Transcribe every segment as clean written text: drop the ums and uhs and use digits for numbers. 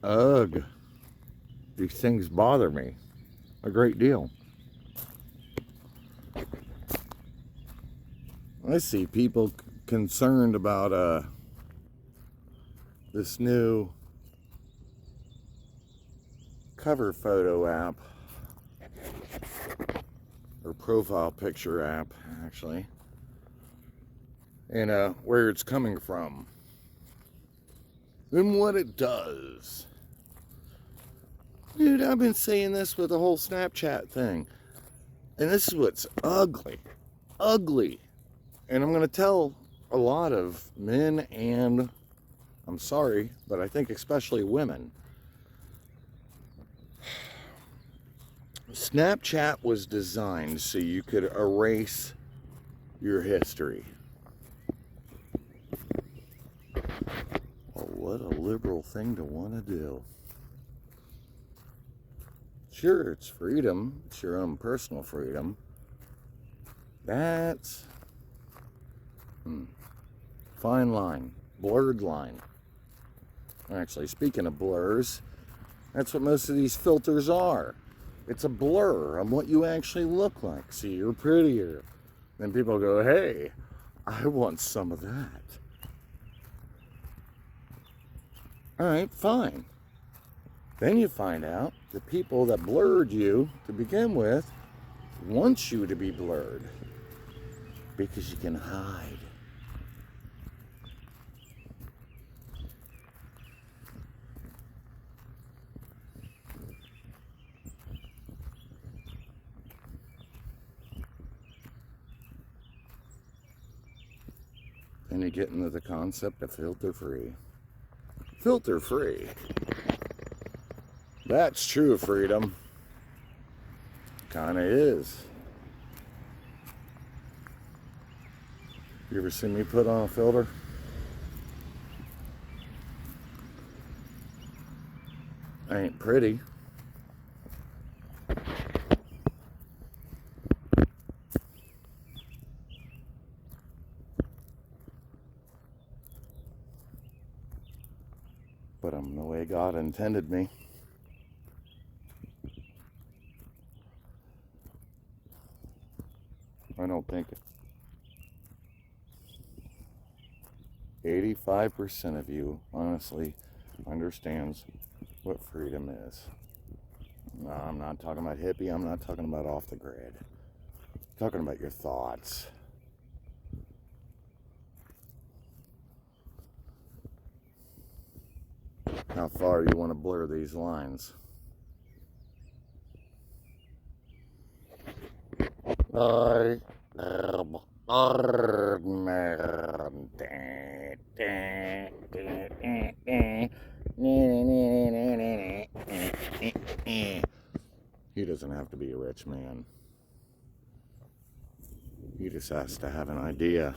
Ugh, these things bother me a great deal. I see people concerned about this new cover photo app, or profile picture app, actually, and where it's coming from and what it does. Dude, I've been saying this with the whole Snapchat thing, and this is what's ugly. And I'm going to tell a lot of men, and I'm sorry, but I think especially women. Snapchat was designed so you could erase your history. Well, what a liberal thing to want to do. Sure, it's freedom. It's your own personal freedom. That's fine line, blurred line. Actually, speaking of blurs, that's what most of these filters are. It's a blur on what you actually look like. See, you're prettier. Then people go, hey, I want some of that. All right, fine. Then you find out the people that blurred you to begin with want you to be blurred because you can hide. And you get into the concept of filter free. Filter free. That's true freedom. Kinda is. You ever seen me put on a filter? I ain't pretty. But I'm the way God intended me. I don't think 85% of you honestly understands what freedom is. No, I'm not talking about hippie. I'm not talking about off the grid. I'm talking about your thoughts. How far you want to blur these lines. I am Birdman. He doesn't have to be a rich man. He just has to have an idea.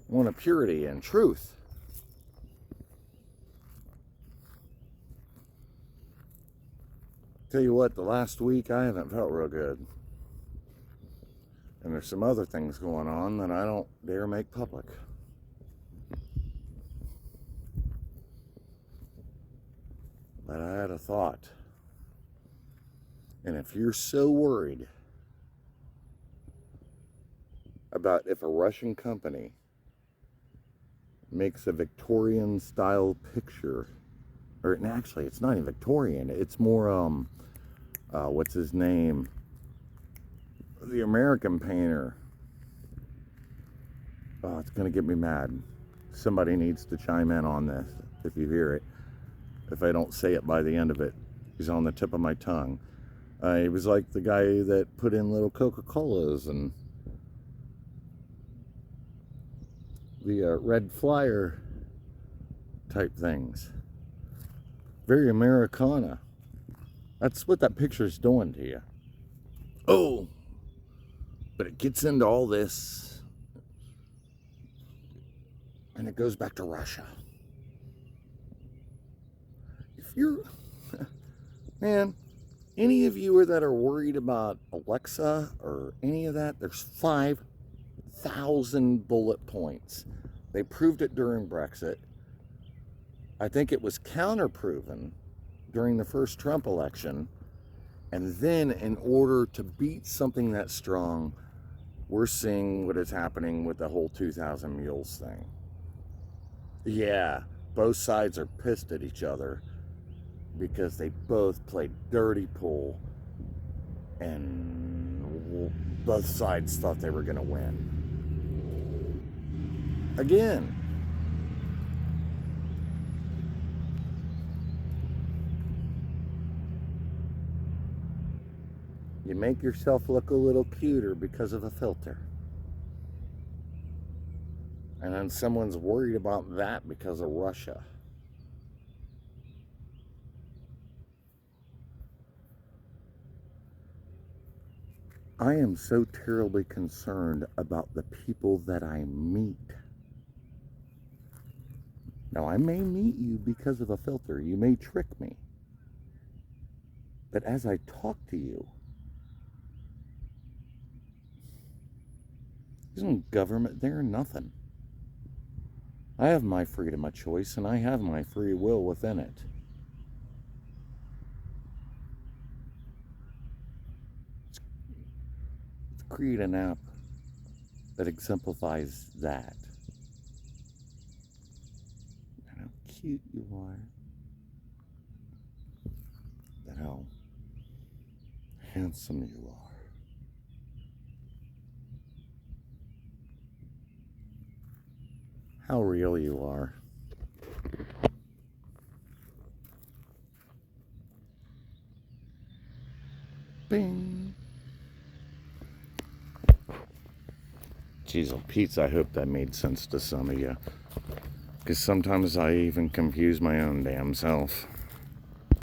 One of purity and truth. Tell you what, the last week I haven't felt real good. And there's some other things going on that I don't dare make public. But I had a thought. And if you're so worried about if a Russian company makes a Victorian style picture, or actually it's not even Victorian, it's more what's his name, the American painter. Oh, it's gonna get me mad. Somebody needs to chime in on this if you hear it, if I don't say it by the end of it. He's on the tip of my tongue. He was like the guy that put in little Coca-Colas and the red flyer type things. Very Americana. That's what that picture's doing to you. Oh, but it gets into all this, and it goes back to Russia. If you're, man, any of you that are worried about Alexa or any of that, there's 1,000 bullet points. They proved it during Brexit. I think it was counter-proven during the first Trump election. And then in order to beat something that strong, we're seeing what is happening with the whole 2,000 mules thing. Yeah, both sides are pissed at each other because they both played dirty pool and both sides thought they were going to win. Again, you make yourself look a little cuter because of a filter. And then someone's worried about that because of Russia. I am so terribly concerned about the people that I meet. Now, I may meet you because of a filter. You may trick me. But as I talk to you, there's no government there, nothing. I have my freedom of choice, and I have my free will within it. Let's create an app that exemplifies that. And how cute you are. And how handsome you are. How real you are. Bing. Jeez, oh Pete, I hope that made sense to some of you. Because sometimes I even confuse my own damn self.